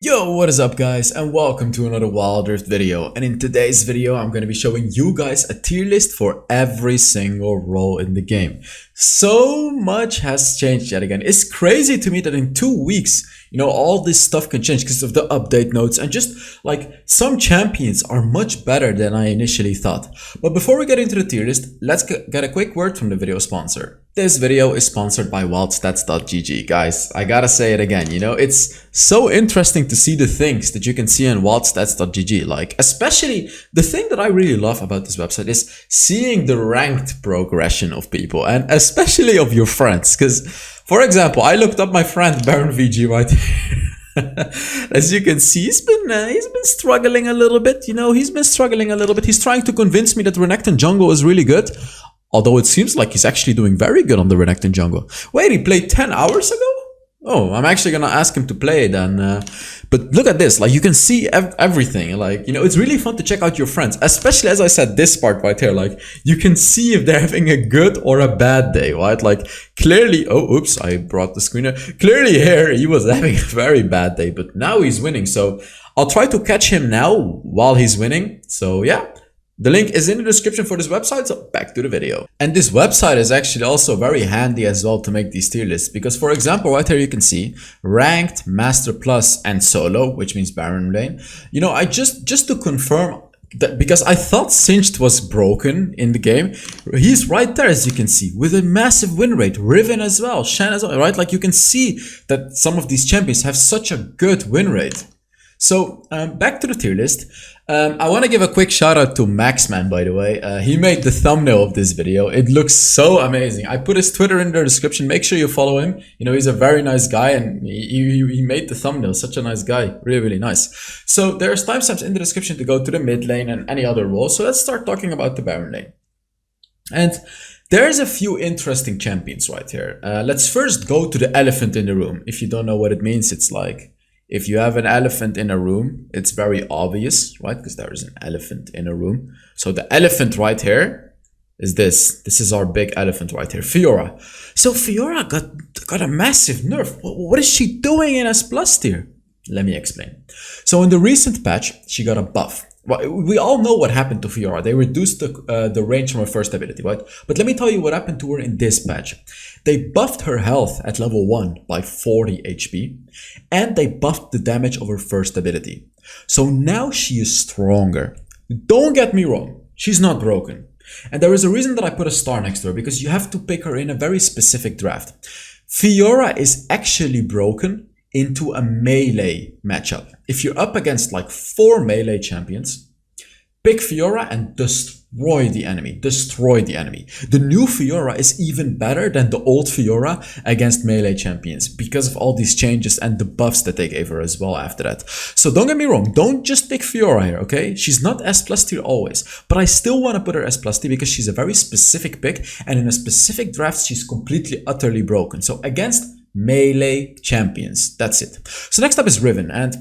Yo, what is up guys, and welcome to another Wild Rift video. And in today's video I'm going to be showing you guys a tier list for every single role in the game. So much has changed yet again. It's crazy to me that in 2 weeks, all this stuff can change because of the update notes, and just like some champions are much better than I initially thought. But before we get into the tier list, let's get a quick word from the video sponsor. This video is sponsored by wildstats.gg. Guys, I gotta say it again, it's so interesting to see the things that you can see on wildstats.gg. Like, especially the thing that I really love about this website is seeing the ranked progression of people, and especially of your friends. Because, for example, I looked up my friend Baron VG right here. As you can see, he's been struggling a little bit. He's trying to convince me that Renekton jungle is really good. Although it seems like he's actually doing very good on the Renekton jungle. Wait, he played 10 hours ago? Oh, I'm actually gonna ask him to play then. But look at this, like you can see everything. Like, it's really fun to check out your friends. Especially, as I said, this part right here. Like, you can see if they're having a good or a bad day, right? Like, clearly, oh, oops, I brought the screener. Clearly here, he was having a very bad day, but now he's winning. So I'll try to catch him now while he's winning. So yeah. The link is in the description for this website, so back to the video. And this website is actually also very handy as well to make these tier lists, because for example, right here you can see Ranked, Master Plus, and Solo, which means Baron lane. I just to confirm that, because I thought Singed was broken in the game, he's right there as you can see, with a massive win rate. Riven as well, Shen as well, right? Like you can see that some of these champions have such a good win rate. So back to the tier list. I want to give a quick shout out to Maxman, by the way. He made the thumbnail of this video. It looks so amazing. I put his Twitter in the description. Make sure you follow him. He's a very nice guy, and he made the thumbnail. Such a nice guy. Really, really nice. So there's timestamps in the description to go to the mid lane and any other role. So let's start talking about the Baron lane. And there's a few interesting champions right here. Let's first go to the elephant in the room. If you don't know what it means, it's like, if you have an elephant in a room, it's very obvious, right? Because there is an elephant in a room. So the elephant right here is this. This is our big elephant right here, Fiora. So Fiora got a massive nerf. What is she doing in S+ tier? Let me explain. So in the recent patch, she got a buff. Well, we all know what happened to Fiora. They reduced the range from her first ability, right? But let me tell you what happened to her in this patch. They buffed her health at level 1 by 40 HP, and they buffed the damage of her first ability. So now she is stronger. Don't get me wrong, she's not broken. And there is a reason that I put a star next to her, because you have to pick her in a very specific draft. Fiora is actually broken into a melee matchup. If you're up against like 4 melee champions, pick Fiora and destroy the enemy. Destroy the enemy. The new Fiora is even better than the old Fiora against melee champions, because of all these changes and the buffs that they gave her as well after that. So don't get me wrong, don't just pick Fiora here, okay? She's not S+ tier always, but I still want to put her S+ tier because she's a very specific pick, and in a specific draft she's completely utterly broken. So against melee champions, that's it. So next up is Riven, and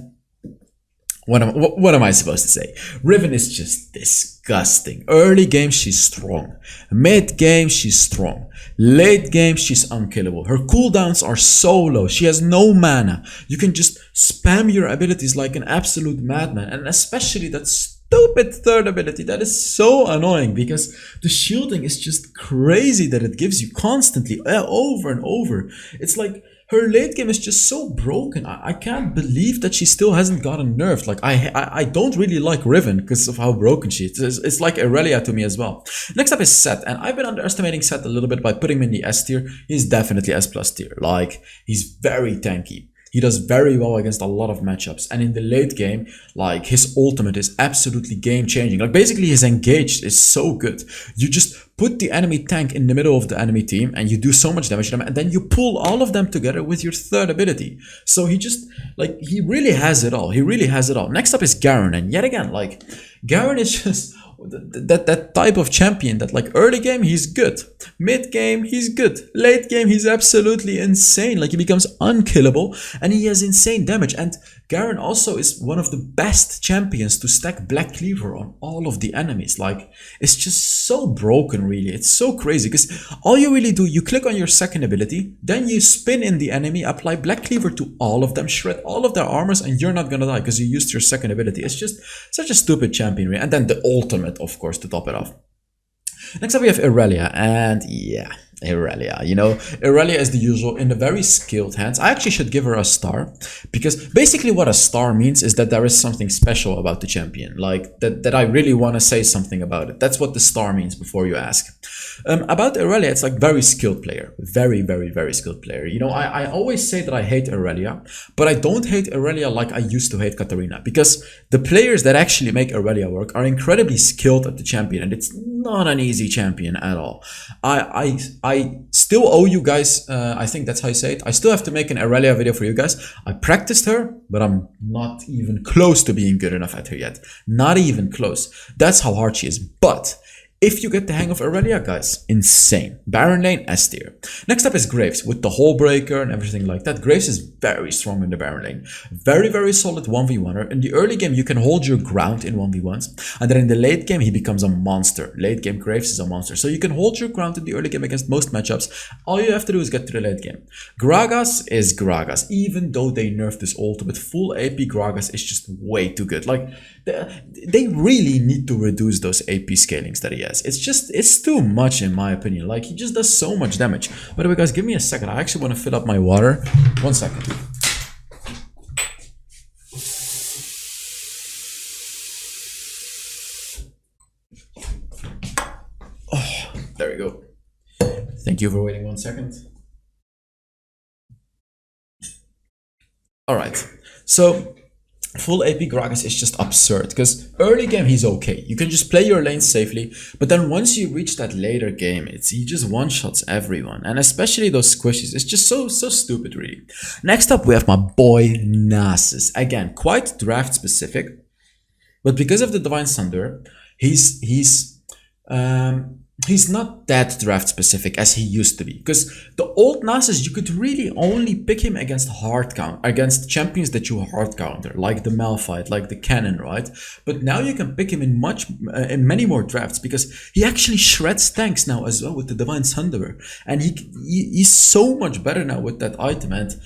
what am I supposed to say? Riven is just disgusting. Early game, she's strong. Mid game, she's strong. Late game, she's unkillable. Her cooldowns are so low. She has no mana. You can just spam your abilities like an absolute madman. And especially that stupid third ability. That is so annoying, because the shielding is just crazy that it gives you constantly, over and over. It's like, her late game is just so broken. I can't believe that she still hasn't gotten nerfed. Like, I don't really like Riven because of how broken she is. It's like Aurelia to me as well. Next up is Sett, and I've been underestimating Sett a little bit by putting him in the S tier. He's definitely S+ tier. Like, he's very tanky. He does very well against a lot of matchups, and in the late game, like, his ultimate is absolutely game-changing. Like, basically his engaged is so good. You just put the enemy tank in the middle of the enemy team and you do so much damage to them, and then you pull all of them together with your third ability. So he just, like, he really has it all. He really has it all. Next up is Garen, and yet again, like, Garen is just that type of champion that like early game he's good, mid game he's good, late game he's absolutely insane. Like he becomes unkillable and he has insane damage. And Garen also is one of the best champions to stack Black Cleaver on all of the enemies. Like it's just so broken, really. It's so crazy because all you really do, you click on your second ability, then you spin in the enemy, apply Black Cleaver to all of them, shred all of their armors, and you're not gonna die because you used your second ability. It's just such a stupid champion, really. And then the ultimate, of course, to top it off. Next up we have Irelia, and yeah, Irelia, you know, Irelia is the usual in the very skilled hands. I actually should give her a star because basically what a star means is that there is something special about the champion, like that I really want to say something about it. That's what the star means before you ask. About Irelia, it's like very skilled player, very skilled player. You know, I always say that I hate Irelia, but I don't hate Irelia like I used to hate Katarina, because the players that actually make Irelia work are incredibly skilled at the champion, and it's not an easy champion at all. I still owe you guys, I think that's how you say it, I still have to make an Irelia video for you guys. I practiced her, but I'm not even close to being good enough at her yet. Not even close. That's how hard she is. But if you get the hang of Irelia, guys, insane. Baron lane, S tier. Next up is Graves with the Hole Breaker and everything like that. Graves is very strong in the Baron lane. Very solid 1v1er. In the early game, you can hold your ground in 1v1s. And then in the late game, he becomes a monster. Late game, Graves is a monster. So you can hold your ground in the early game against most matchups. All you have to do is get to the late game. Gragas is Gragas. Even though they nerfed this ult with full AP, Gragas is just way too good. Like, they really need to reduce those AP scalings that he has. It's too much in my opinion. Like he just does so much damage. By the way, guys, give me a second. I actually want to fill up my water. 1 second. Oh, there we go. Thank you for waiting 1 second. All right. So full AP Gragas is just absurd because early game he's okay. You can just play your lane safely, but then once you reach that later game, he just one-shots everyone, and especially those squishes. It's just so stupid, really. Next up we have my boy Nasus. Again, quite draft specific, but because of the Divine Sunder, he's not that draft specific as he used to be, because the old Nasus, you could really only pick him against against champions that you hard counter, like the Malphite, like the Cannon, right? But now you can pick him in many more drafts because he actually shreds tanks now as well with the Divine Thunderer, and he's so much better now with that item, and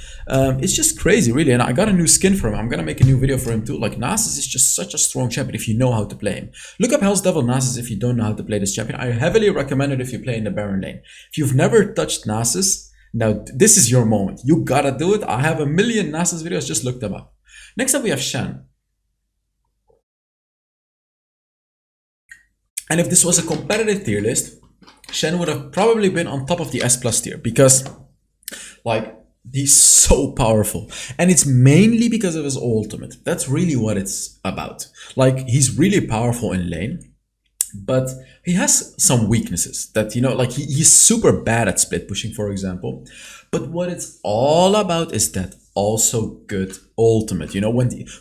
it's just crazy, really. And I got a new skin for him. I'm gonna make a new video for him too. Like Nasus is just such a strong champion if you know how to play him. Look up HellsDevil Nasus if you don't know how to play this champion. I heavily recommend it if you play in the Baron lane. If you've never touched Nasus, now this is your moment. You gotta do it. I have a million Nasus videos, just look them up. Next up we have Shen. And if this was a competitive tier list, Shen would have probably been on top of the S+ tier because like he's so powerful, and it's mainly because of his ultimate. That's really what it's about. Like he's really powerful in lane, but he has some weaknesses that, you know, like he's super bad at split pushing, for example. But what it's all about is that also good ultimate. You know,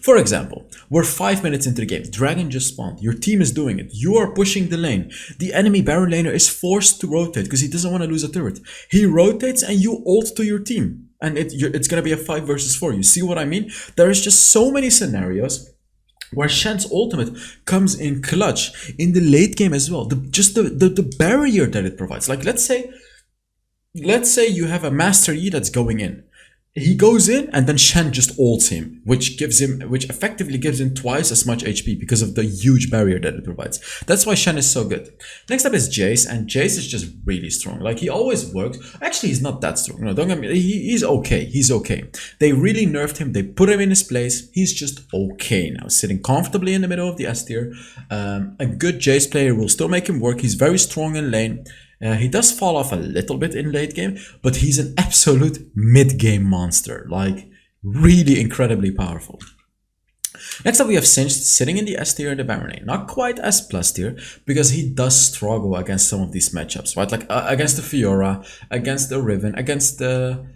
for example, we're 5 minutes into the game, Dragon just spawned, your team is doing it, you are pushing the lane, the enemy Baron laner is forced to rotate because he doesn't want to lose a turret. He rotates and you ult to your team, and it's gonna be a 5 versus 4. You see what I mean? There is just so many scenarios where Shen's ultimate comes in clutch in the late game as well. The barrier that it provides. Like let's say you have a Master Yi that's going in. He goes in and then Shen just ults him, which effectively gives him twice as much HP because of the huge barrier that it provides. That's why Shen is so good. Next up is Jace, and Jace is just really strong. Like he always works. Actually, he's not that strong. No, don't get me. He's okay. He's okay. They really nerfed him. They put him in his place. He's just okay now, sitting comfortably in the middle of the S tier. A good Jace player will still make him work. He's very strong in lane. He does fall off a little bit in late game, but he's an absolute mid-game monster, like really incredibly powerful. Next up we have Singed sitting in the S tier in the Baron lane. Not quite S+ tier, because he does struggle against some of these matchups, right? Like against the Fiora, against the Riven, against the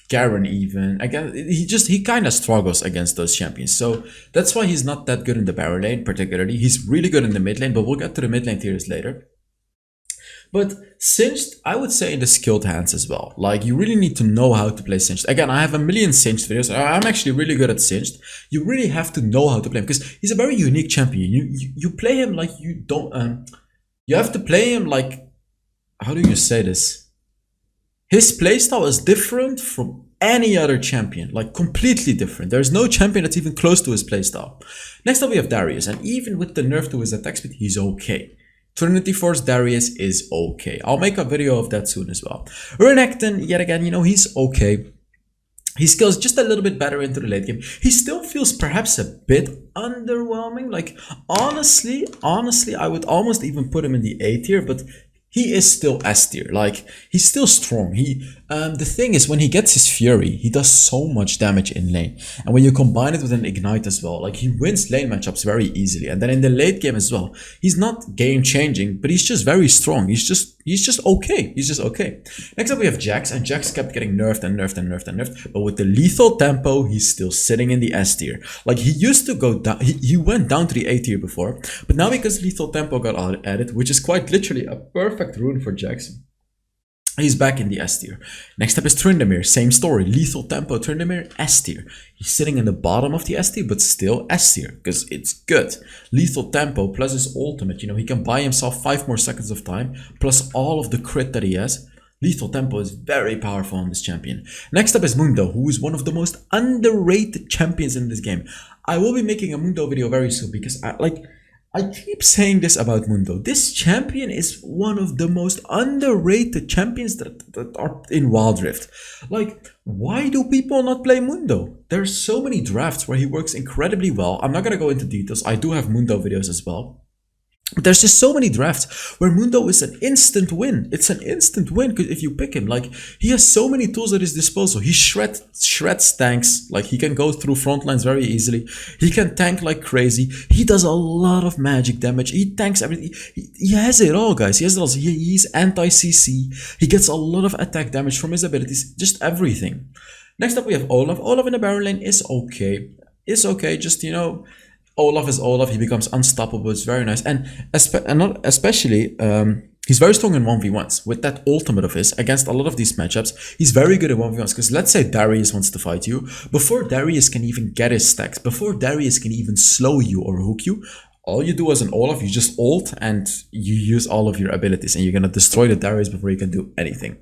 Garen even. Again, he kind of struggles against those champions. So that's why he's not that good in the Baron lane particularly. He's really good in the mid lane, but we'll get to the mid lane tiers later. But Singed, I would say in the skilled hands as well. Like, you really need to know how to play Singed. Again, I have a million Singed videos. I'm actually really good at Singed. You really have to know how to play him because he's a very unique champion. You play him like you don't... you have to play him like... How do you say this? His playstyle is different from any other champion. Like, completely different. There's no champion that's even close to his playstyle. Next up we have Darius. And even with the nerf to his attack speed, he's okay. Trinity Force Darius is okay. I'll make a video of that soon as well. Renekton, yet again, you know, he's okay. He scales just a little bit better into the late game. He still feels perhaps a bit underwhelming. Like, honestly, I would almost even put him in the A tier, but he is still S tier. Like, he's still strong. The thing is, when he gets his Fury, he does so much damage in lane. And when you combine it with an Ignite as well, like, he wins lane matchups very easily. And then in the late game as well, he's not game changing, but he's just very strong. He's just okay. He's just okay. Next up we have Jax, and Jax kept getting nerfed and nerfed and nerfed and nerfed. But with the lethal tempo, he's still sitting in the S tier. Like, he used to go down, he went down to the A tier before, but now because lethal tempo got added, which is quite literally a perfect rune for Jax, he's back in the S tier. Next up is Tryndamere, same story, lethal tempo, Tryndamere, S tier. He's sitting in the bottom of the S tier, but still S tier, because it's good. Lethal tempo plus his ultimate, you know, he can buy himself 5 more seconds of time, plus all of the crit that he has. Lethal tempo is very powerful on this champion. Next up is Mundo, who is one of the most underrated champions in this game. I will be making a Mundo video very soon, because I keep saying this about Mundo. This champion is one of the most underrated champions that are in Wild Rift. Like, why do people not play Mundo? There's so many drafts where he works incredibly well. I'm not going to go into details. I do have Mundo videos as well. But there's just so many drafts where Mundo is an instant win. It's an instant win because if you pick him, like, he has so many tools at his disposal. He shreds tanks. Like, he can go through front lines very easily. He can tank like crazy. He does a lot of magic damage. He tanks everything. He has it all, guys. He has it all. He's anti-CC. He gets a lot of attack damage from his abilities. Just everything. Next up, we have Olaf. Olaf in the Baron lane is okay. It's okay. Just, you know, Olaf is Olaf. He becomes unstoppable. It's very nice. And especially, he's very strong in 1v1s. With that ultimate of his, against a lot of these matchups, he's very good in 1v1s. Because let's say Darius wants to fight you. Before Darius can even get his stacks, before Darius can even slow you or hook you, all you do as an Olaf, you just ult and you use all of your abilities. And you're going to destroy the Darius before you can do anything.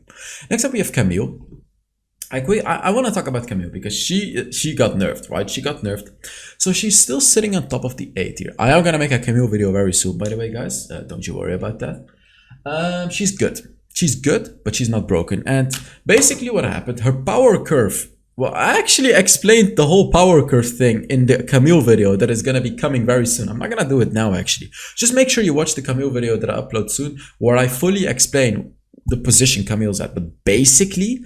Next up, we have Camille. I want to talk about Camille because she got nerfed, right? She got nerfed. So she's still sitting on top of the A tier. I am going to make a Camille video very soon, by the way, guys. Don't you worry about that. She's good. She's good, but she's not broken. And basically what happened, her power curve. Well, I actually explained the whole power curve thing in the Camille video that is going to be coming very soon. I'm not going to do it now, actually. Just make sure you watch the Camille video that I upload soon, where I fully explain the position Camille's at. But basically,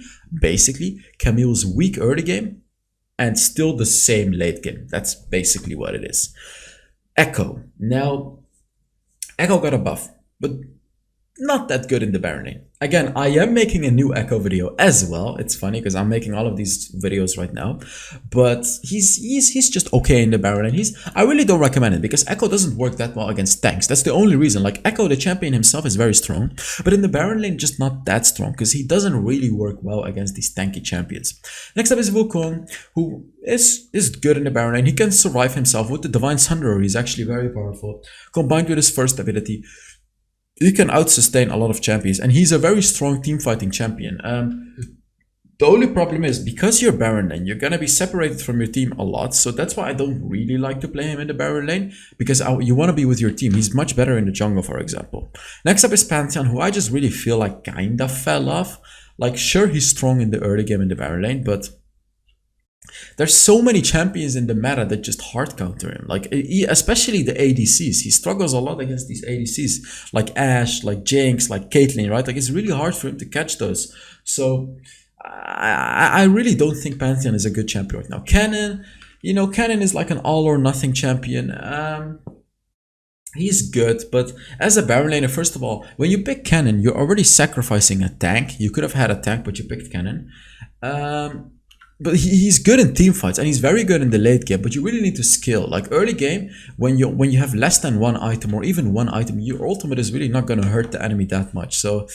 Camille's weak early game and still the same late game. That's basically what it is. Echo. Now, Echo got a buff, but not that good in the Baron lane. Again, I am making a new Echo video as well. It's funny because I'm making all of these videos right now. But he's just okay in the Baron lane. I really don't recommend it because Echo doesn't work that well against tanks. That's the only reason. Like, Echo, the champion himself, is very strong. But in the Baron lane, just not that strong because he doesn't really work well against these tanky champions. Next up is Wukong, who is good in the Baron lane. He can survive himself with the Divine Sunderer. He's actually very powerful. Combined with his first ability, he can out-sustain a lot of champions, and he's a very strong team-fighting champion. The only problem is, because you're Baron lane, you're gonna be separated from your team a lot, so that's why I don't really like to play him in the Baron lane, because you want to be with your team. He's much better in the jungle, for example. Next up is Pantheon, who I just really feel like kinda fell off. Like, sure, he's strong in the early game in the Baron lane, but there's so many champions in the meta that just hard counter him. Like, especially the ADCs. He struggles a lot against these ADCs, like Ashe, like Jinx, like Caitlyn, right? Like, it's really hard for him to catch those. So I really don't think Pantheon is a good champion right now. Cannon, you know, Cannon is like an all or nothing champion. He's good, but as a Baron laner, first of all, when you pick Cannon, you're already sacrificing a tank. You could have had a tank, but you picked Cannon. Um, but he's good in team fights and he's very good in the late game, but you really need to skill. Like early game, when you have less than one item or even one item, your ultimate is really not going to hurt the enemy that much. So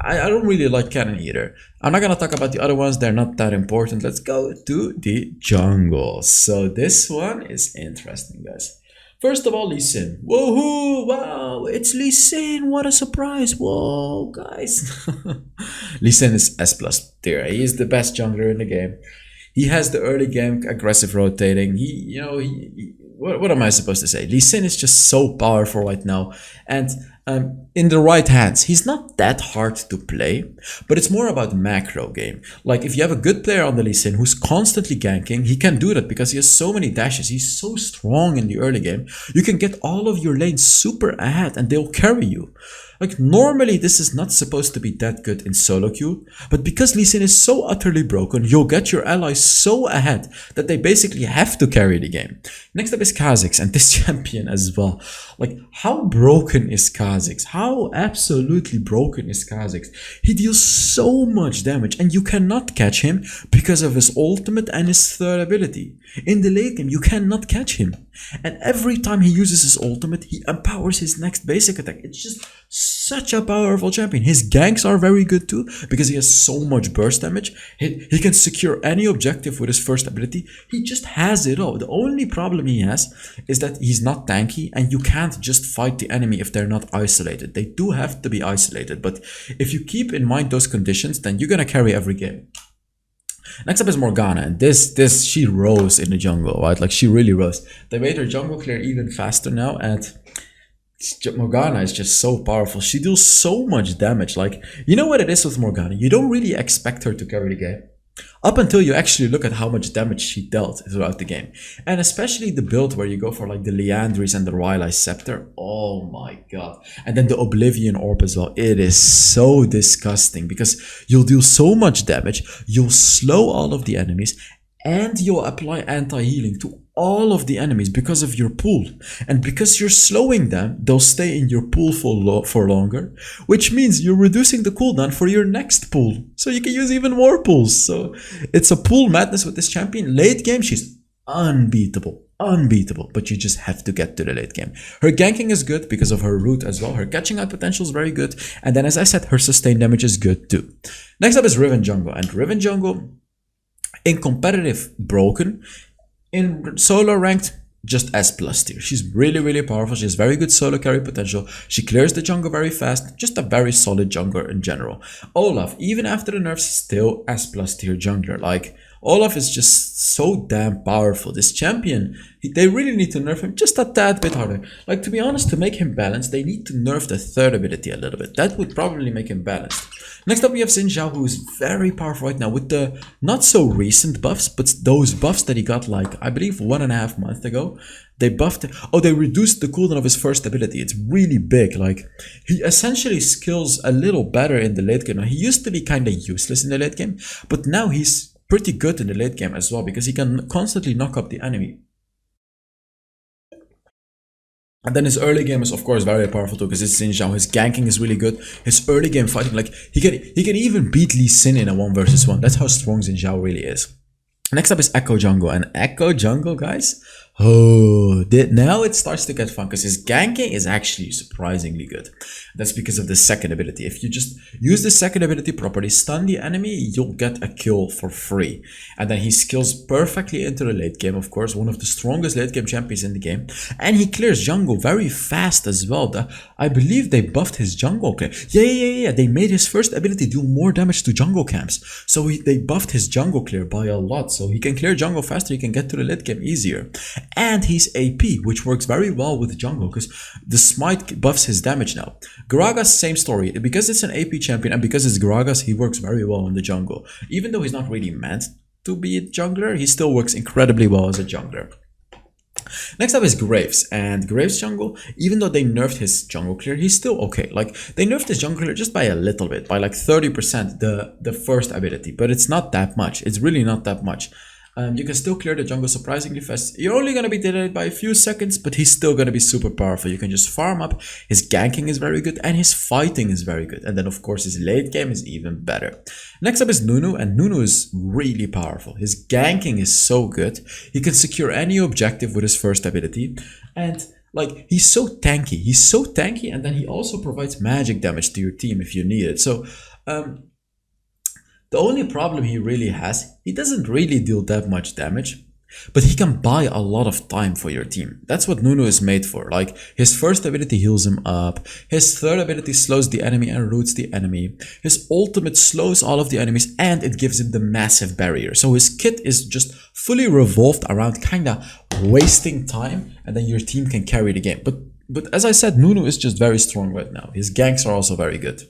I don't really like Cannon either. I'm not going to talk about the other ones, they're not that important. Let's go to the jungle. So this one is interesting, guys. First of all, Lee Sin. Woohoo! Wow, it's Lee Sin. What a surprise. Whoa, guys. Lee Sin is S plus tier. He is the best jungler in the game. He has the early game aggressive rotating. What am I supposed to say? Lee Sin is just so powerful right now. And in the right hands, he's not that hard to play, but it's more about macro game. Like if you have a good player on the Lee Sin who's constantly ganking, he can do that because he has so many dashes. He's so strong in the early game. You can get all of your lanes super ahead and they'll carry you. Like normally this is not supposed to be that good in solo queue, but because Lee Sin is so utterly broken, you'll get your allies so ahead that they basically have to carry the game. Next up is Kha'Zix and this champion as well. Like how broken is Kha'Zix? How absolutely broken is Kha'Zix? He deals so much damage and you cannot catch him because of his ultimate and his third ability. In the late game you cannot catch him. And every time he uses his ultimate, he empowers his next basic attack. It's just such a powerful champion. His ganks are very good too because he has so much burst damage. He can secure any objective with his first ability. He just has it all. The only problem he has is that he's not tanky and you can't just fight the enemy if they're not isolated. They do have to be isolated, but if you keep in mind those conditions, then you're gonna carry every game. Next up is Morgana, and she rose in the jungle, right? Like she really rose. They made her jungle clear even faster now, and Morgana is just so powerful. She deals so much damage. Like, you know what it is with Morgana? You don't really expect her to carry the game up until you actually look at how much damage she dealt throughout the game. And especially the build where you go for like the Liandry's and the Rylai's Scepter. Oh my god. And then the Oblivion Orb as well. It is so disgusting because you'll deal so much damage, you'll slow all of the enemies, and you'll apply anti-healing to all of the enemies because of your pool. And because you're slowing them, they'll stay in your pool for longer, which means you're reducing the cooldown for your next pool. So you can use even more pools. So it's a pool madness with this champion. Late game, she's unbeatable. Unbeatable, but you just have to get to the late game. Her ganking is good because of her root as well. Her catching out potential is very good. And then as I said, her sustained damage is good too. Next up is Riven Jungle. And Riven Jungle, in competitive, broken. In solo ranked, just S plus tier. She's really powerful. She has very good solo carry potential. She clears the jungle very fast. Just a very solid jungler in general. Olaf, even after the nerfs, still S plus tier jungler. Like, Olaf is just so damn powerful. This champion, they really need to nerf him just a tad bit harder. Like, to be honest, to make him balanced, they need to nerf the third ability a little bit. That would probably make him balanced. Next up, we have Xin Zhao, who is very powerful right now with the not so recent buffs, but those buffs that he got like, I believe 1.5 months ago. They buffed, they reduced the cooldown of his first ability. It's really big. Like, he essentially skills a little better in the late game. Now, he used to be kind of useless in the late game, but now he's pretty good in the late game as well because he can constantly knock up the enemy. And then his early game is of course very powerful too because it's Xin Zhao. His ganking is really good. His early game fighting, like he can even beat Lee Sin in a 1 versus 1. That's how strong Xin Zhao really is. Next up is Echo Jungle, and Echo Jungle, guys, now it starts to get fun because his ganking is actually surprisingly good. That's because of the second ability. If you just use the second ability properly, stun the enemy, you'll get a kill for free. And then he skills perfectly into the late game, of course, one of the strongest late game champions in the game. And he clears jungle very fast as well. I believe they buffed his jungle clear. Yeah. They made his first ability do more damage to jungle camps. So they buffed his jungle clear by a lot. So he can clear jungle faster, he can get to the late game easier. And he's AP, which works very well with jungle because the smite buffs his damage now. Gragas, same story. Because it's an AP champion and because it's Gragas, he works very well in the jungle. Even though he's not really meant to be a jungler, he still works incredibly well as a jungler. Next up is Graves, and Graves jungle, even though they nerfed his jungle clear, he's still okay. Like, they nerfed his jungle clear just by a little bit, by like 30% the first ability, but it's not that much. It's really not that much. You can still clear the jungle surprisingly fast. You're only going to be delayed by a few seconds, but he's still going to be super powerful. You can just farm up. His ganking is very good and his fighting is very good. And then of course his late game is even better. Next up is Nunu, and Nunu is really powerful. His ganking is so good. He can secure any objective with his first ability. And like, he's so tanky. He's so tanky, and then he also provides magic damage to your team if you need it. So the only problem he really has, he doesn't really deal that much damage, but he can buy a lot of time for your team. That's what Nunu is made for. Like, his first ability heals him up, his third ability slows the enemy and roots the enemy, his ultimate slows all of the enemies, and it gives him the massive barrier. So his kit is just fully revolved around kinda wasting time, and then your team can carry the game. But as I said, Nunu is just very strong right now. His ganks are also very good.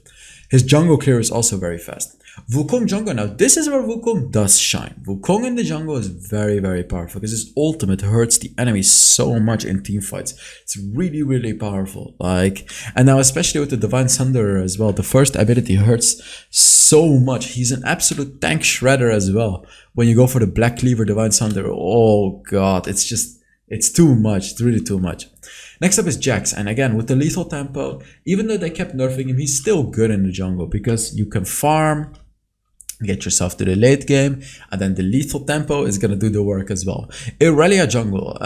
His jungle clear is also very fast. Wukong jungle, now this is where Wukong does shine. Wukong in the jungle is very, very powerful because his ultimate hurts the enemy so much in team fights. It's really, really powerful. Like, and now especially with the Divine Thunderer as well, the first ability hurts so much. He's an absolute tank shredder as well. When you go for the Black Cleaver Divine Thunderer, oh god, it's just, it's too much. It's really too much. Next up is Jax, and again with the lethal tempo, even though they kept nerfing him, he's still good in the jungle because you can farm, get yourself to the late game, and then the lethal tempo is gonna do the work as well. Irelia jungle,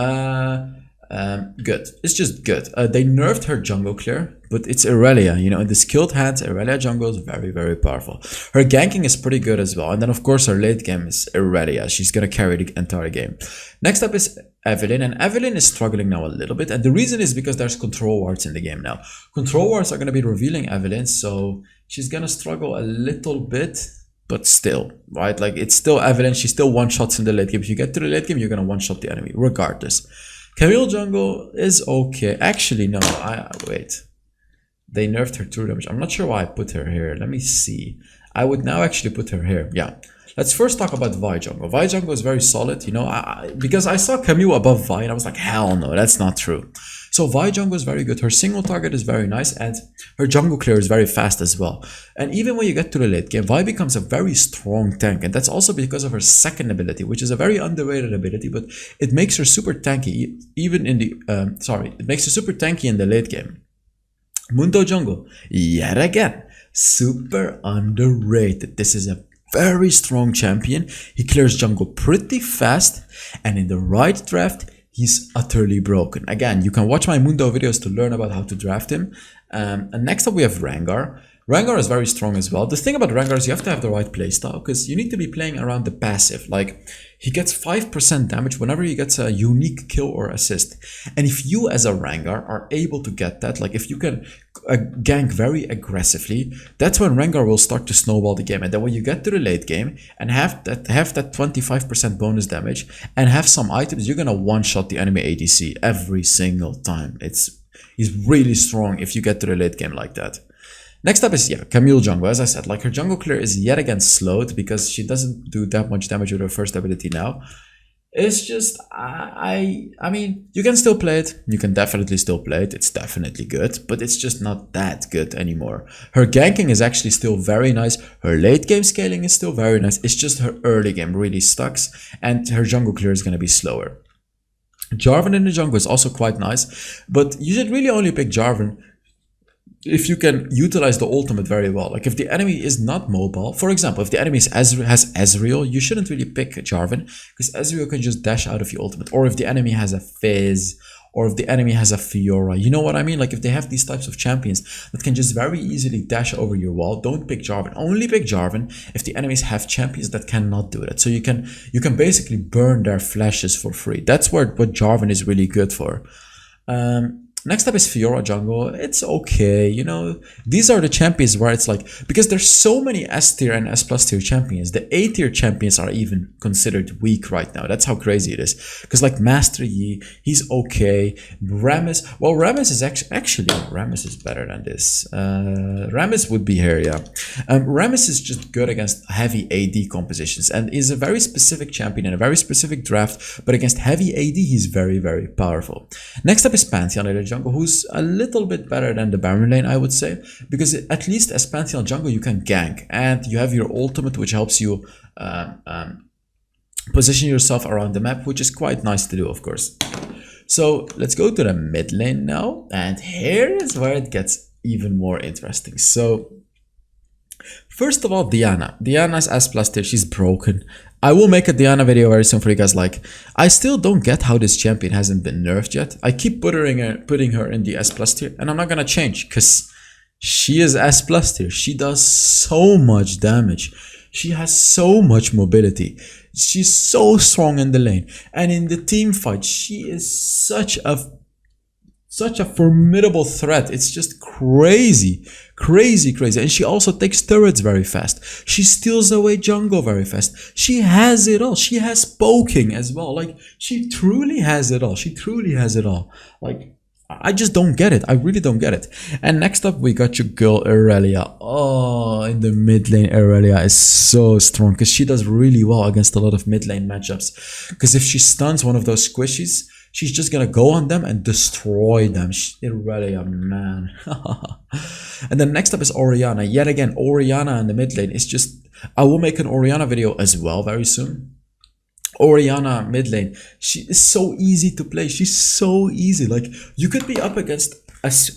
good. It's just good. They nerfed her jungle clear, but it's Irelia. You know, in the skilled hands, Irelia jungle is very, very powerful. Her ganking is pretty good as well, and then of course her late game is Irelia. She's gonna carry the entire game. Next up is Evelynn, and Evelynn is struggling now a little bit, and the reason is because there's control wards in the game now. Control wards are gonna be revealing Evelynn, so she's gonna struggle a little bit. But still, right? Like, it's still Evelynn. She still one-shots in the late game. If you get to the late game, you're gonna one-shot the enemy, regardless. Camille jungle is okay. Actually, no. Wait. They nerfed her true damage. I'm not sure why I put her here. Let me see. I would now actually put her here. Yeah. Let's first talk about Vi jungle. Vi jungle is very solid, you know, because I saw Camille above Vi and I was like, hell no, that's not true. So Vi jungle is very good. Her single target is very nice, and her jungle clear is very fast as well. And even when you get to the late game, Vi becomes a very strong tank, and that's also because of her second ability, which is a very underrated ability, but it makes her super tanky even in the it makes her super tanky in the late game. Mundo jungle, yet again, super underrated. This is a very strong champion. He clears jungle pretty fast, and in the right draft, he's utterly broken. Again, you can watch my Mundo videos to learn about how to draft him. And next up we have Rengar. Rengar is very strong as well. The thing about Rengar is you have to have the right playstyle, because you need to be playing around the passive. Like, he gets 5% damage whenever he gets a unique kill or assist. And if you as a Rengar are able to get that, like if you can gank very aggressively, that's when Rengar will start to snowball the game. And then when you get to the late game and have that 25% bonus damage and have some items, you're gonna one-shot the enemy ADC every single time. He's really strong if you get to the late game like that. Next up is, yeah, Camille jungle. As I said, like, her jungle clear is yet again slowed because she doesn't do that much damage with her first ability now. It's just, I mean, you can still play it. You can definitely still play it. It's definitely good, but it's just not that good anymore. Her ganking is actually still very nice. Her late game scaling is still very nice. It's just her early game really sucks, and her jungle clear is going to be slower. Jarvan in the jungle is also quite nice, but you should really only pick Jarvan if you can utilize the ultimate very well. Like, if the enemy is not mobile, for example, if the enemy has Ezreal, you shouldn't really pick Jarvan, because Ezreal can just dash out of your ultimate. Or if the enemy has a Fizz, or if the enemy has a Fiora, you know what I mean? Like, if they have these types of champions that can just very easily dash over your wall, don't pick Jarvan. Only pick Jarvan if the enemies have champions that cannot do that. So you can basically burn their flashes for free. That's what Jarvan is really good for. Next up is Fiora jungle. It's okay, you know. These are the champions where it's like, because there's so many S tier and S plus tier champions, the A tier champions are even considered weak right now. That's how crazy it is. Because like Master Yi, he's okay. Rammus, well, Rammus is actually Rammus is better than this. Rammus would be here, yeah. Rammus is just good against heavy AD compositions and is a very specific champion in a very specific draft, but against heavy AD, he's very, very powerful. Next up is Pantheon in the jungle, who's a little bit better than the Baron lane, I would say, because at least as Pantheon jungle you can gank, and you have your ultimate, which helps you position yourself around the map, which is quite nice to do, of course. So let's go to the mid lane now, and here is where it gets even more interesting. So first of all, Diana's S plus tier, she's broken. I will make a Diana video very soon for you guys. Like, I still don't get how this champion hasn't been nerfed yet. I keep putting her in the S plus tier, and I'm not gonna change because she is S plus tier. She does so much damage. She has so much mobility. She's so strong in the lane, and in the team fight, she is such a formidable threat. It's just crazy, and she also takes turrets very fast. She steals away jungle very fast. She has it all. She has poking as well. Like, she truly has it all. Like, I just don't get it. I really don't get it. And next up, we got your girl Irelia. Oh, in the mid lane, Irelia is so strong because she does really well against a lot of mid lane matchups. Because if she stuns one of those squishies, she's just gonna go on them and destroy them. Irelia, man. And then next up is Orianna. Yet again, Orianna in the mid lane is just... I will make an Orianna video as well very soon. Orianna mid lane, she is so easy to play. She's so easy. Like, you could be up against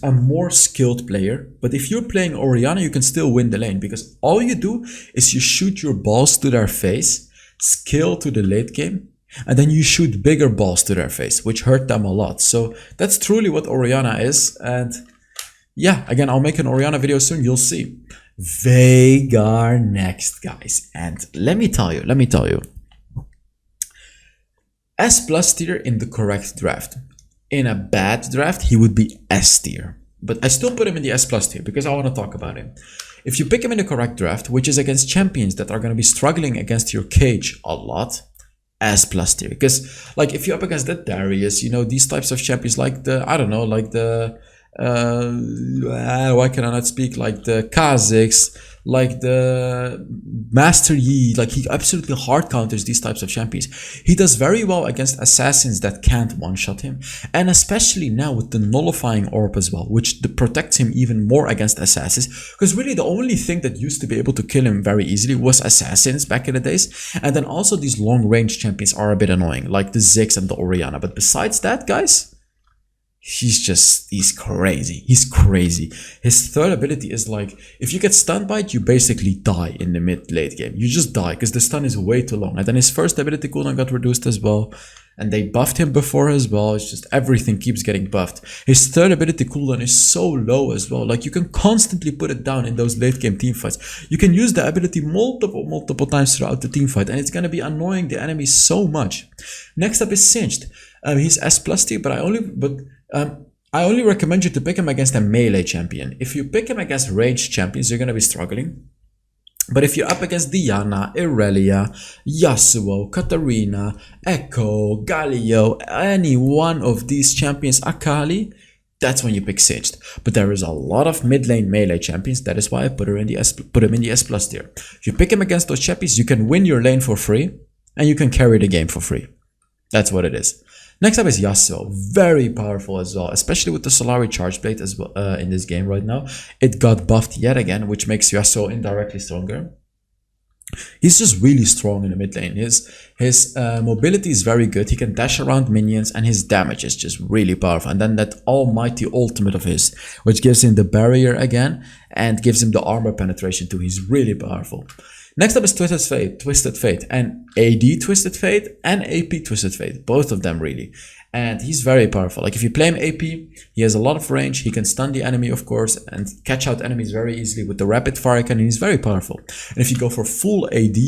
a more skilled player, but if you're playing Orianna, you can still win the lane because all you do is you shoot your balls to their face, skill to the late game, and then you shoot bigger balls to their face, which hurt them a lot. So that's truly what Orianna is. And yeah, again, I'll make an Orianna video soon. You'll see. Veigar next, guys. And let me tell you. S plus tier in the correct draft. In a bad draft, he would be S tier. But I still put him in the S plus tier because I want to talk about him. If you pick him in the correct draft, which is against champions that are going to be struggling against your cage a lot, S plus tier. Because, like, if you're up against the Darius, you know, these types of champions, like the, I don't know, like the, why can I not speak, like the Kha'Zix, like the Master Yi, like he absolutely hard counters these types of champions. He does very well against assassins that can't one-shot him, and especially now with the nullifying orb as well, which protects him even more against assassins, because really the only thing that used to be able to kill him very easily was assassins back in the days. And then also these long-range champions are a bit annoying, like the Ziggs and the Orianna. But besides that, guys, he's crazy. His third ability is like, if you get stun by it, you basically die in the mid-late game. You just die because the stun is way too long. And then his first ability cooldown got reduced as well. And they buffed him before as well. It's just everything keeps getting buffed. His third ability cooldown is so low as well. Like, you can constantly put it down in those late game team fights. You can use the ability multiple times throughout the team fight, and it's going to be annoying the enemy so much. Next up is Singed. He's S plus tier, but I only recommend you to pick him against a melee champion. If you pick him against ranged champions, you're going to be struggling. But if you're up against Diana, Irelia, Yasuo, Katarina, Echo, Galio, any one of these champions, Akali, that's when you pick Singed. But there is a lot of mid lane melee champions. That is why I put him in the S plus tier. If you pick him against those champions, you can win your lane for free, and you can carry the game for free. That's what it is. Next up is Yasuo, very powerful as well, especially with the Solari Charge Blade as well in this game right now. It got buffed yet again, which makes Yasuo indirectly stronger. He's just really strong in the mid lane. His mobility is very good. He can dash around minions, and his damage is just really powerful. And then that almighty ultimate of his, which gives him the barrier again and gives him the armor penetration too. He's really powerful. Next up is Twisted Fate, and AD Twisted Fate and AP Twisted Fate, both of them really. And he's very powerful. Like, if you play him AP, he has a lot of range, he can stun the enemy of course, and catch out enemies very easily with the rapid fire cannon. He's very powerful. And if you go for full AD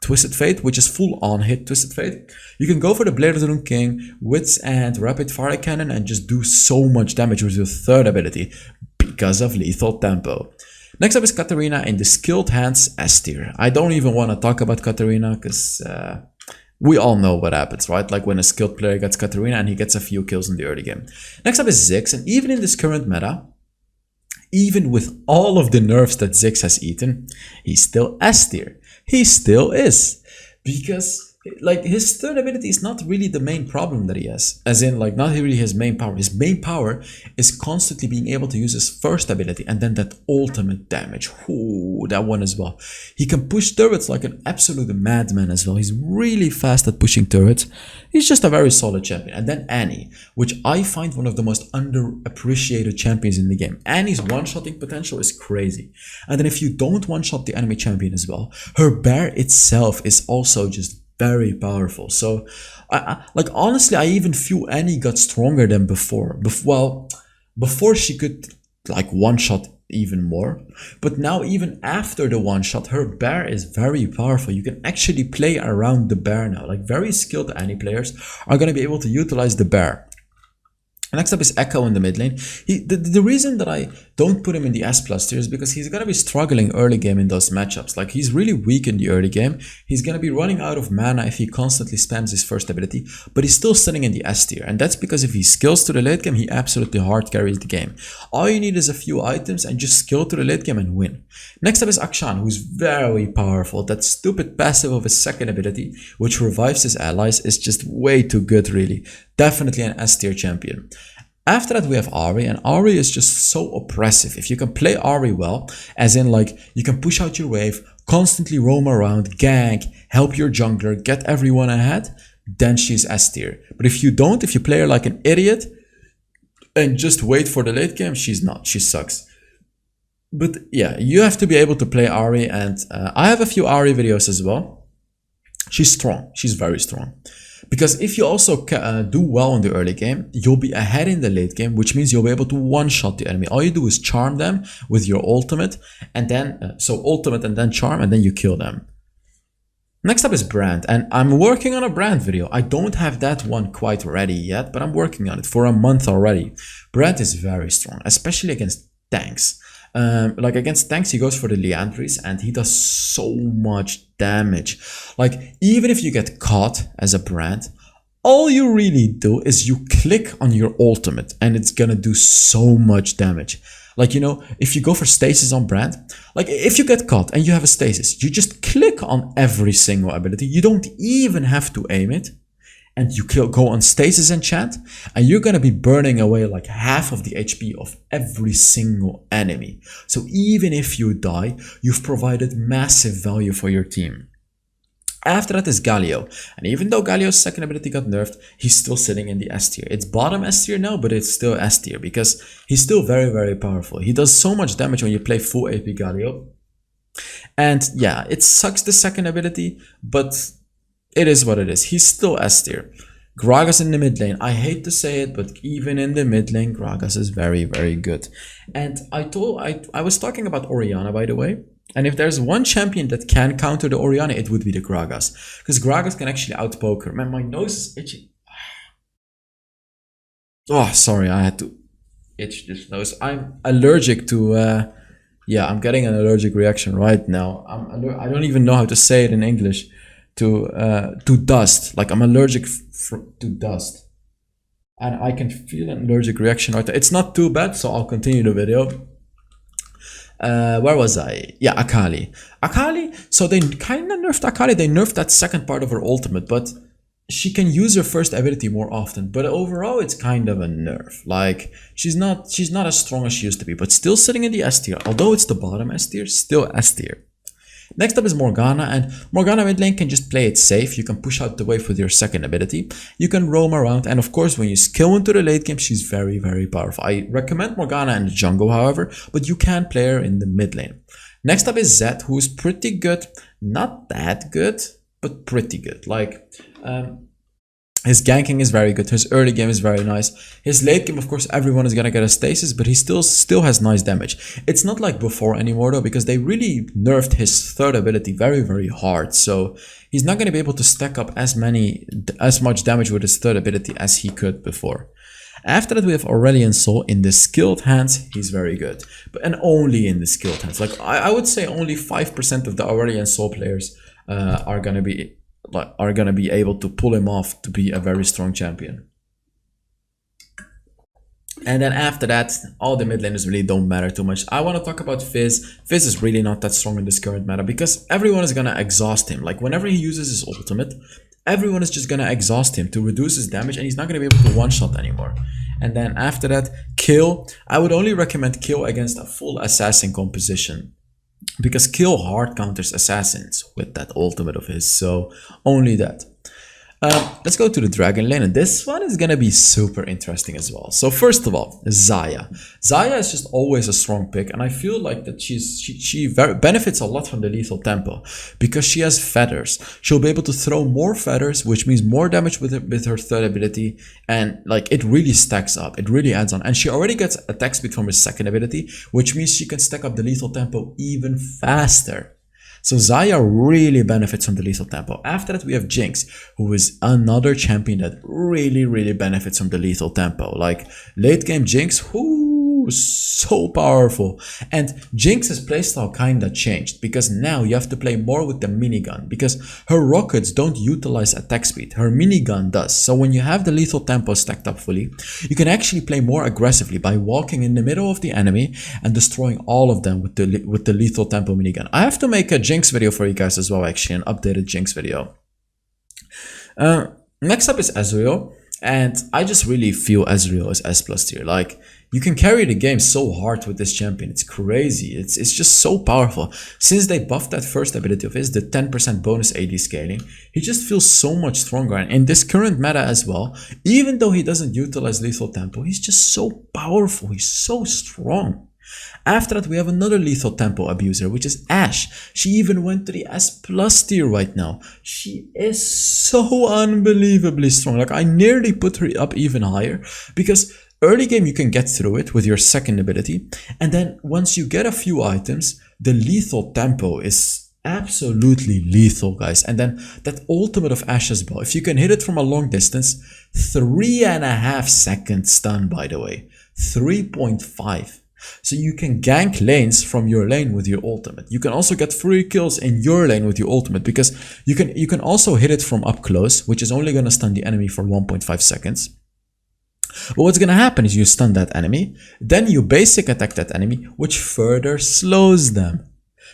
Twisted Fate, which is full on hit Twisted Fate, you can go for the Blade of the Rune King, Wits and rapid fire cannon, and just do so much damage with your third ability because of lethal tempo. Next up is Katarina in the Skilled Hands S tier. I don't even want to talk about Katarina because we all know what happens, right? Like when a skilled player gets Katarina and he gets a few kills in the early game. Next up is Ziggs, and even in this current meta, even with all of the nerfs that Ziggs has eaten, he's still S tier. He still is. Because like his third ability is not really the main problem that he has, as in like not really his main power. His main power is constantly being able to use his first ability and then that ultimate damage. Ooh, that one as well. He can push turrets like an absolute madman as well. He's really fast at pushing turrets. He's just a very solid champion. And then Annie, which I find one of the most underappreciated champions in the game. Annie's one-shotting potential is crazy. And then if you don't one-shot the enemy champion as well, her bear itself is also just very powerful. So like honestly, I even feel Annie got stronger than before. Before she could like one shot even more, but now even after the one shot, her bear is very powerful. You can actually play around the bear now. Like very skilled Annie players are going to be able to utilize the bear. Next up is Echo in the mid lane. The reason that I don't put him in the S+ tier is because he's gonna be struggling early game in those matchups. Like he's really weak in the early game. He's gonna be running out of mana if he constantly spams his first ability, but he's still sitting in the S tier. And that's because if he skills to the late game, he absolutely hard carries the game. All you need is a few items and just skill to the late game and win. Next up is Akshan, who's very powerful. That stupid passive of his second ability, which revives his allies, is just way too good really. Definitely an S tier champion. After that we have Ahri, and Ahri is just so oppressive. If you can play Ahri well, as in like you can push out your wave, constantly roam around, gank, help your jungler, get everyone ahead, then she's S tier. But if you don't, if you play her like an idiot and just wait for the late game, she's not, she sucks. But yeah, you have to be able to play Ahri, and I have a few Ahri videos as well. She's strong, she's very strong. Because if you also do well in the early game, you'll be ahead in the late game, which means you'll be able to one-shot the enemy. All you do is charm them with your ultimate, and then, so ultimate and then charm, and then you kill them. Next up is Brand, and I'm working on a Brand video. I don't have that one quite ready yet, but I'm working on it for a month already. Brand is very strong, especially against tanks. Like against tanks, he goes for the Leandries and he does so much damage. Like even if you get caught as a Brand, all you really do is you click on your ultimate and it's gonna do so much damage. Like, you know, if you go for stasis on Brand, like if you get caught and you have a stasis, you just click on every single ability. You don't even have to aim it. And you go on stasis enchant, and you're gonna be burning away like half of the HP of every single enemy. So even if you die, you've provided massive value for your team. After that is Galio, and even though Galio's second ability got nerfed, he's still sitting in the S tier. It's bottom S tier now, but it's still S tier because he's still very powerful. He does so much damage when you play full AP Galio. And yeah, it sucks the second ability, but it is what it is. He's still S tier. Gragas in the mid lane. I hate to say it, but even in the mid lane, Gragas is very good. And I was talking about Orianna, by the way. And if there's one champion that can counter the Orianna, it would be the Gragas. Because Gragas can actually outpoke her. Man, my nose is itchy. Oh, sorry, I had to itch this nose. I'm allergic to... yeah, I'm getting an allergic reaction right now. I don't even know how to say it in English. To dust. Like I'm allergic to dust, and I can feel an allergic reaction right there. It's not too bad, so I'll continue the video. Where was I? Yeah, Akali. So they kind of nerfed Akali. They nerfed that second part of her ultimate, but she can use her first ability more often. But overall, it's kind of a nerf. Like she's not as strong as she used to be, but still sitting in the S tier. Although it's the bottom S tier, still S tier. Next up is Morgana, and Morgana mid lane can just play it safe. You can push out the wave with your second ability. You can roam around, and of course when you skill into the late game, she's very powerful. I recommend Morgana in the jungle, however, but you can play her in the mid lane. Next up is Zed, who is pretty good. Not that good, but pretty good. Like, his ganking is very good. His early game is very nice. His late game, of course, everyone is gonna get a stasis, but he still has nice damage. It's not like before anymore though, because they really nerfed his third ability very hard. So he's not gonna be able to stack up as much damage with his third ability as he could before. After that, we have Aurelion Sol. In the skilled hands, he's very good, and only in the skilled hands. Like I would say, only 5% of the Aurelion Sol players are gonna be able to pull him off to be a very strong champion. And then after that, all the mid laners really don't matter too much. I want to talk about Fizz. Fizz is really not that strong in this current meta because everyone is gonna exhaust him. Like whenever he uses his ultimate, everyone is just gonna exhaust him to reduce his damage and he's not gonna be able to one-shot anymore. And then after that, Kill. I would only recommend Kill against a full assassin composition because Kill hard counters assassins with that ultimate of his, so only that. Let's go to the dragon lane, and this one is gonna be super interesting as well. So first of all, Xayah. Xayah is just always a strong pick, and I feel like that she benefits a lot from the lethal tempo because she has feathers. She'll be able to throw more feathers, which means more damage with her third ability, and like it really stacks up. It really adds on, and she already gets attack speed from her second ability, which means she can stack up the lethal tempo even faster. So Xayah really benefits from the lethal tempo. After that we have Jinx, who is another champion that really benefits from the lethal tempo. Like late game Jinx, whoo, so powerful. And Jinx's playstyle kinda changed because now you have to play more with the minigun because her rockets don't utilize attack speed, her minigun does. So when you have the lethal tempo stacked up fully, you can actually play more aggressively by walking in the middle of the enemy and destroying all of them with the lethal tempo minigun. I have to make a Jinx video for you guys as well, actually, an updated Jinx video. Next up is Ezreal, and I just really feel Ezreal is S+ tier. Like, you can carry the game so hard with this champion. It's crazy. It's just so powerful. Since they buffed that first ability of his, the 10% bonus AD scaling, he just feels so much stronger. And in this current meta as well, even though he doesn't utilize lethal tempo, he's just so powerful. He's so strong. After that, we have another lethal tempo abuser, which is Ashe. She even went to the S+ tier right now. She is so unbelievably strong. Like, I nearly put her up even higher because early game you can get through it with your second ability, and then once you get a few items, the lethal tempo is absolutely lethal, guys. And then that ultimate of Ashe as well, if you can hit it from a long distance, 3.5 second stun, by the way, 3.5. So you can gank lanes from your lane with your ultimate. You can also get free kills in your lane with your ultimate because you can also hit it from up close, which is only going to stun the enemy for 1.5 seconds. But what's going to happen is you stun that enemy, then you basic attack that enemy, which further slows them.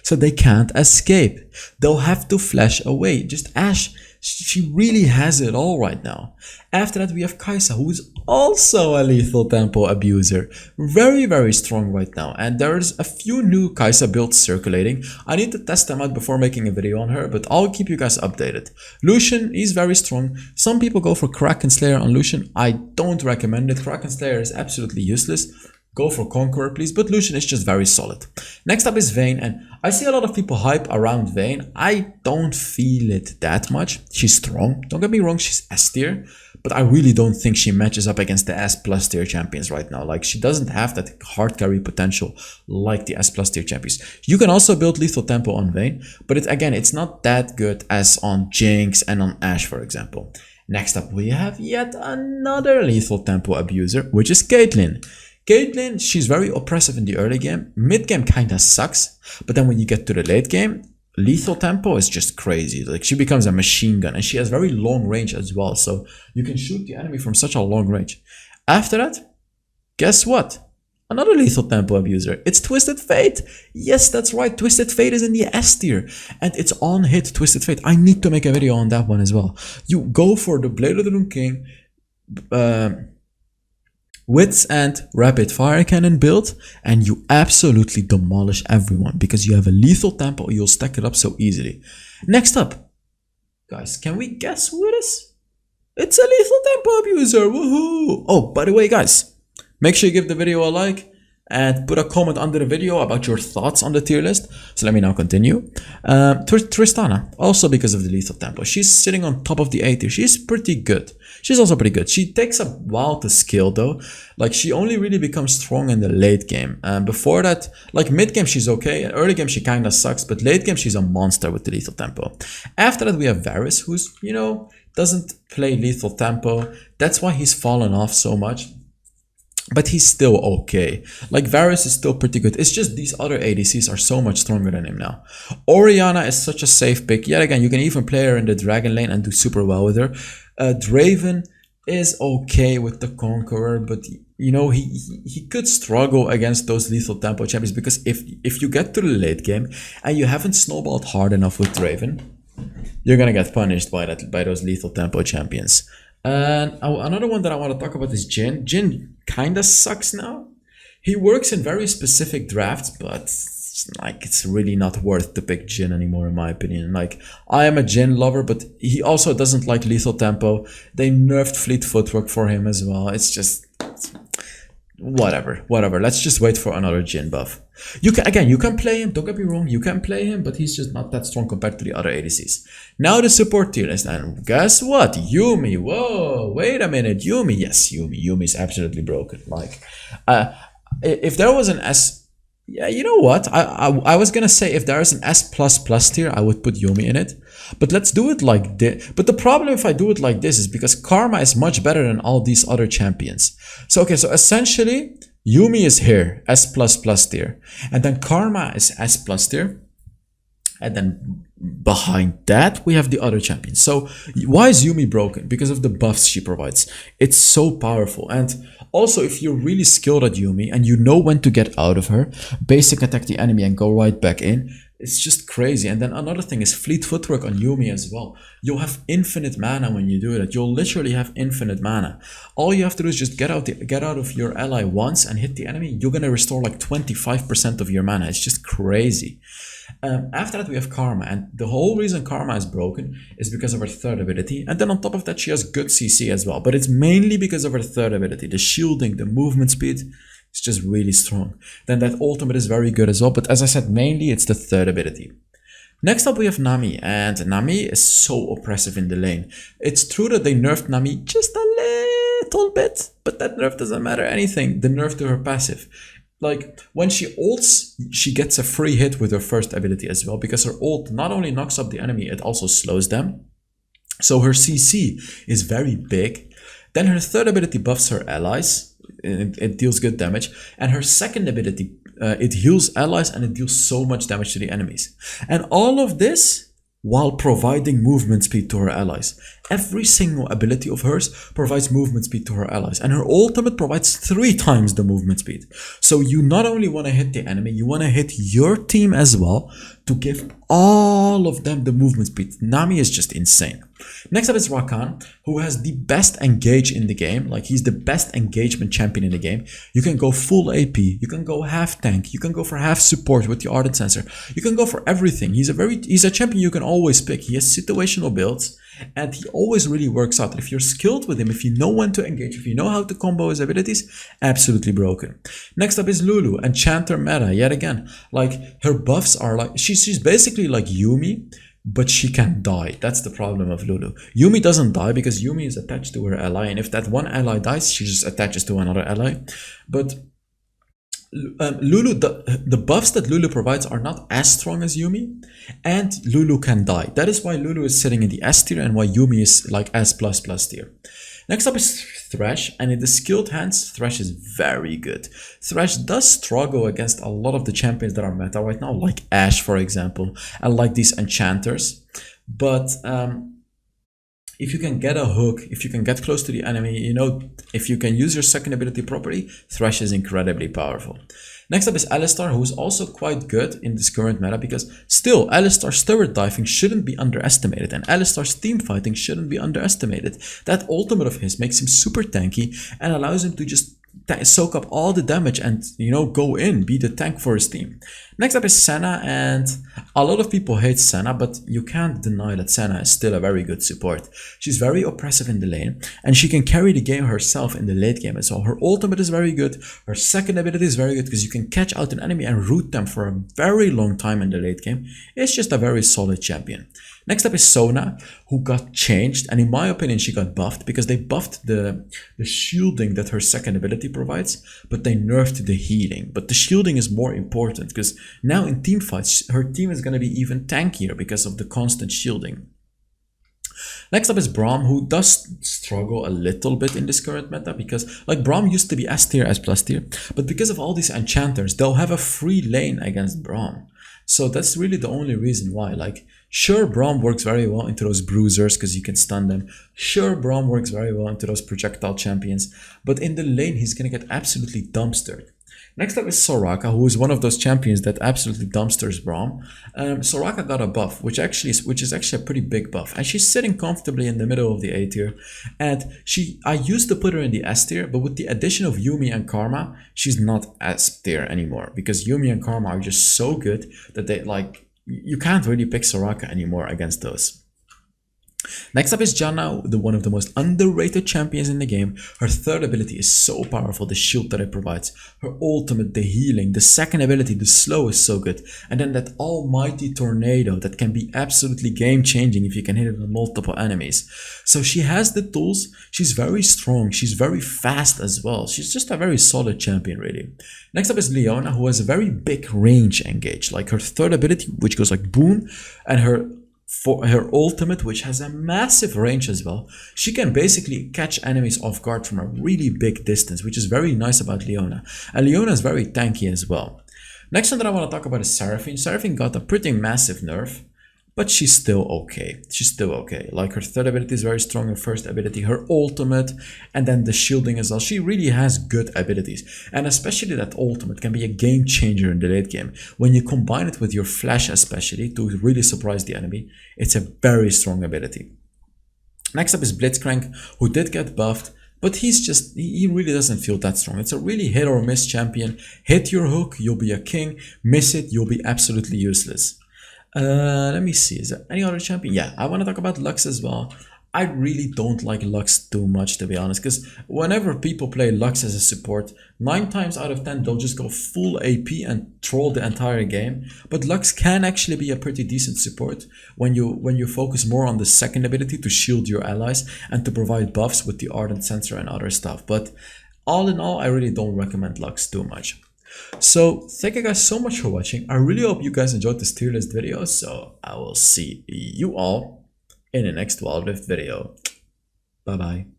So they can't escape. They'll have to flash away. Just Ashe, she really has it all right now. After that we have Kai'Sa, who is also a lethal tempo abuser. Very strong right now. And there's a few new Kai'Sa builds circulating. I need to test them out before making a video on her, but I'll keep you guys updated. Lucian is very strong. Some people go for Kraken Slayer on Lucian. I don't recommend it. Kraken Slayer is absolutely useless. Go for Conqueror, please, but Lucian is just very solid. Next up is Vayne, and I see a lot of people hype around Vayne. I don't feel it that much. She's strong, don't get me wrong, she's S tier, but I really don't think she matches up against the S+ tier champions right now. Like, she doesn't have that hard carry potential like the S+ tier champions. You can also build lethal tempo on Vayne, but it's not that good as on Jinx and on Ashe, for example. Next up, we have yet another lethal tempo abuser, which is Caitlyn. Caitlyn, she's very oppressive in the early game. Mid game kinda sucks, but then when you get to the late game, lethal tempo is just crazy. Like, she becomes a machine gun, and she has very long range as well, so you can shoot the enemy from such a long range. After that, guess what? Another lethal tempo abuser. It's Twisted Fate. Yes, that's right. Twisted Fate is in the S tier, and it's on hit Twisted Fate. I need to make a video on that one as well. You go for the Blade of the Rune King, Wits and Rapid Fire Cannon build, and you absolutely demolish everyone because you have a lethal tempo. You'll stack it up so easily. Next up, guys, can we guess who it is? It's a lethal tempo abuser. Woohoo! Oh, by the way, guys, make sure you give the video a like and put a comment under the video about your thoughts on the tier list. So let me now continue. Tristana, also because of the lethal tempo. She's sitting on top of the A tier. She's pretty good. She's also pretty good. She takes a while to scale though. Like, she only really becomes strong in the late game. Before that, like mid game she's okay. Early game she kinda sucks, but late game she's a monster with the lethal tempo. After that we have Varus, who's, you know, doesn't play lethal tempo. That's why he's fallen off so much. But he's still okay. Like, Varus is still pretty good. It's just these other ADCs are so much stronger than him now. Orianna is such a safe pick. Yet again, you can even play her in the dragon lane and do super well with her. Draven, is okay with the Conqueror, but you know he could struggle against those lethal tempo champions, because if you get to the late game and you haven't snowballed hard enough with Draven, you're gonna get punished by those lethal tempo champions. And another one that I want to talk about is Jhin. Jhin kinda sucks now. He works in very specific drafts, but like it's really not worth to pick Jhin anymore in my opinion. Like I am a Jhin lover, but he also doesn't like lethal tempo. They nerfed fleet footwork for him as well. It's just whatever. Let's just wait for another Jhin buff. You can play him, don't get me wrong, you can play him, but he's just not that strong compared to the other ADCs. Now the support tier list, and guess what? Yuumi. Whoa, wait a minute. Yuumi. Yes, Yuumi is absolutely broken. Like if there was an S, yeah, you know what? I was gonna say if there is an S++ tier, I would put Yuumi in it. But let's do it like this. But the problem if I do it like this is because Karma is much better than all these other champions. So okay, so essentially Yuumi is here, S++ tier. And then Karma is S+ tier. And then behind that we have the other champions. So why is Yuumi broken? Because of the buffs she provides. It's so powerful. And also if you're really skilled at Yuumi and you know when to get out of her, basic attack the enemy and go right back in, it's just crazy. And then another thing is fleet footwork on Yuumi as well. You'll have infinite mana when you do that. You'll literally have infinite mana. All you have to do is just get out of your ally once and hit the enemy. You're gonna restore like 25% of your mana. It's just crazy. After that we have Karma, and the whole reason Karma is broken is because of her third ability, and then on top of that she has good CC as well, but it's mainly because of her third ability. The shielding, the movement speed, it's just really strong. Then that ultimate is very good as well, but as I said, mainly it's the third ability. Next up we have Nami, and Nami is so oppressive in the lane. It's true that they nerfed Nami just a little bit, but that nerf doesn't matter anything. The nerf to her passive. Like when she ults, she gets a free hit with her first ability as well, because her ult not only knocks up the enemy, it also slows them. So her CC is very big. Then her third ability buffs her allies. It deals good damage. And her second ability, it heals allies and it deals so much damage to the enemies. And all of this while providing movement speed to her allies. Every single ability of hers provides movement speed to her allies, and her ultimate provides 3 times the movement speed. So you not only want to hit the enemy, you want to hit your team as well to give all of them the movement speed. Nami is just insane. Next up is Rakan, who has the best engage in the game. Like he's the best engagement champion in the game. You can go full AP, you can go half tank, you can go for half support with the Ardent Sensor. You can go for everything. He's a champion you can always pick. He has situational builds and he always really works out. If you're skilled with him, if you know when to engage, if you know how to combo his abilities, absolutely broken. Next up is Lulu, Enchanter meta yet again. Like her buffs are like she's basically like Yuumi, but she can die. That's the problem of Lulu. Yuumi doesn't die because Yuumi is attached to her ally, and if that one ally dies, she just attaches to another ally. But Lulu, the buffs that Lulu provides are not as strong as Yuumi, and Lulu can die. That is why Lulu is sitting in the S tier and why Yuumi is like S++ tier. Next up is Thresh, and in the skilled hands, Thresh is very good. Thresh does struggle against a lot of the champions that are meta right now, like Ashe, for example, and like these enchanters. But if you can get a hook, if you can get close to the enemy, you know, if you can use your second ability properly, Thresh is incredibly powerful. Next up is Alistar, who is also quite good in this current meta, because still, Alistar's turret diving shouldn't be underestimated, and Alistar's team fighting shouldn't be underestimated. That ultimate of his makes him super tanky and allows him to just soak up all the damage and, you know, go in, be the tank for his team. Next up is Senna, and a lot of people hate Senna, but you can't deny that Senna is still a very good support. She's very oppressive in the lane, and she can carry the game herself in the late game as well. Her ultimate is very good, her second ability is very good because you can catch out an enemy and root them for a very long time in the late game. It's just a very solid champion. Next up is Sona, who got changed, and in my opinion she got buffed because they buffed the shielding that her second ability provides, but they nerfed the healing. But the shielding is more important because now in team fights her team is going to be even tankier because of the constant shielding. Next up is Braum, who does struggle a little bit in this current meta because like Braum used to be S tier, S+ tier, but because of all these enchanters, they'll have a free lane against Braum. So that's really the only reason why. Like Sure, Braum works very well into those bruisers because you can stun them. Sure, Braum works very well into those projectile champions, but in the lane he's gonna get absolutely dumpstered. Next up is Soraka, who is one of those champions that absolutely dumpsters Braum. Soraka got a buff, which is actually a pretty big buff, and she's sitting comfortably in the middle of the A tier. And I used to put her in the S tier, but with the addition of Yuumi and Karma, she's not S tier anymore because Yuumi and Karma are just so good that they you can't really pick Soraka anymore against those. Next up is Janna, one of the most underrated champions in the game. Her third ability is so powerful, the shield that it provides. Her ultimate, the healing, the second ability, the slow is so good. And then that almighty tornado that can be absolutely game-changing if you can hit it on multiple enemies. So she has the tools, she's very strong, she's very fast as well. She's just a very solid champion really. Next up is Leona, who has a very big range engage. Like her third ability, which goes like boom, and her ultimate, which has a massive range as well. She can basically catch enemies off guard from a really big distance, which is very nice about Leona. And Leona is very tanky as well. Next one that I want to talk about is Seraphine. Seraphine got a pretty massive nerf, but she's still okay. She's still okay. Like her third ability is very strong, her first ability, her ultimate, and then the shielding as well. She really has good abilities. And especially that ultimate can be a game changer in the late game. When you combine it with your flash especially to really surprise the enemy, it's a very strong ability. Next up is Blitzcrank, who did get buffed, but he really doesn't feel that strong. It's a really hit or miss champion. Hit your hook, you'll be a king. Miss it, you'll be absolutely useless. Let me see, is there any other champion? Yeah, I want to talk about Lux as well. I really don't like Lux too much, to be honest, because whenever people play Lux as a support, 9 times out of 10 they'll just go full AP and troll the entire game. But Lux can actually be a pretty decent support when you focus more on the second ability to shield your allies and to provide buffs with the Ardent Sensor and other stuff. But all in all, I really don't recommend Lux too much. So thank you guys so much for watching. I really hope you guys enjoyed this tier list video. So I will see you all in the next Wild Rift video. Bye bye.